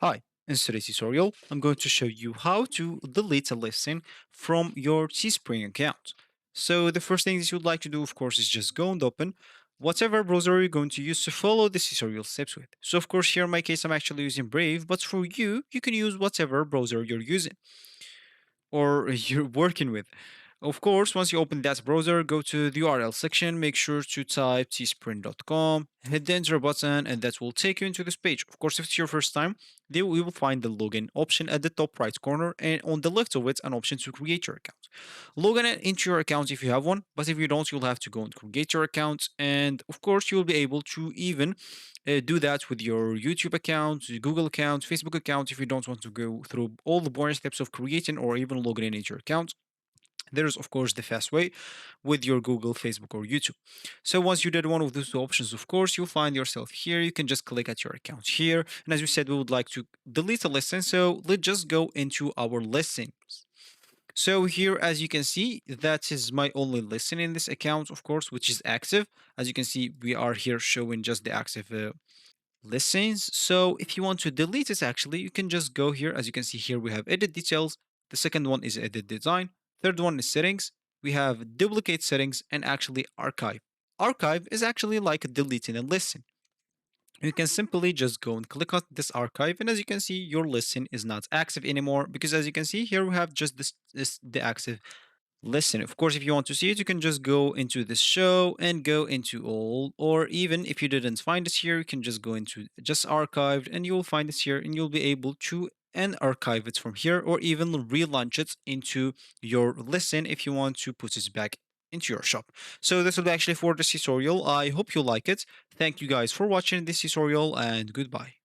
Hi, in today's tutorial, I'm going to show you how to delete a listing from your Teespring account. So the first thing that you'd like to do, of course, is just go and open whatever browser you're going to use to follow the tutorial steps with. So of course, here in my case, I'm actually using Brave, but for you, you can use whatever browser you're using or you're working with. Of course, once you open that browser, go to the URL section, make sure to type teespring.com, hit the enter button, and that will take you into this page. Of course, if it's your first time, there you will find the login option at the top right corner, and on the left of it, an option to create your account. Log in into your account if you have one, but if you don't, you'll have to go and create your account. And of course, you'll be able to even do that with your YouTube account, your Google account, Facebook account if you don't want to go through all the boring steps of creating or even logging in into your account. There's, of course, the fast way with your Google, Facebook, or YouTube. So once you did one of those two options, of course, you'll find yourself here. You can just click at your account here. And as we said, we would like to delete a listing. So let's just go into our listings. So here, as you can see, that is my only listing in this account, of course, which is active. As you can see, we are here showing just the active listings. So if you want to delete it, actually, you can just go here. As you can see here, we have edit details. The second one is edit design. Third one is settings. We have duplicate settings and actually archive. Archive is actually like deleting a listing. You can simply just go and click on this archive, and as you can see, your listing is not active anymore because as you can see here, we have just this the active listen. Of course, if you want to see it, you can just go into this show and go into all, or even if you didn't find it here, you can just go into just archived and you'll find it here and you'll be able to and archive it from here or even relaunch it into your listen if you want to put it back into your shop. So this will be actually for this tutorial. I hope you like it. Thank you guys for watching this tutorial and goodbye.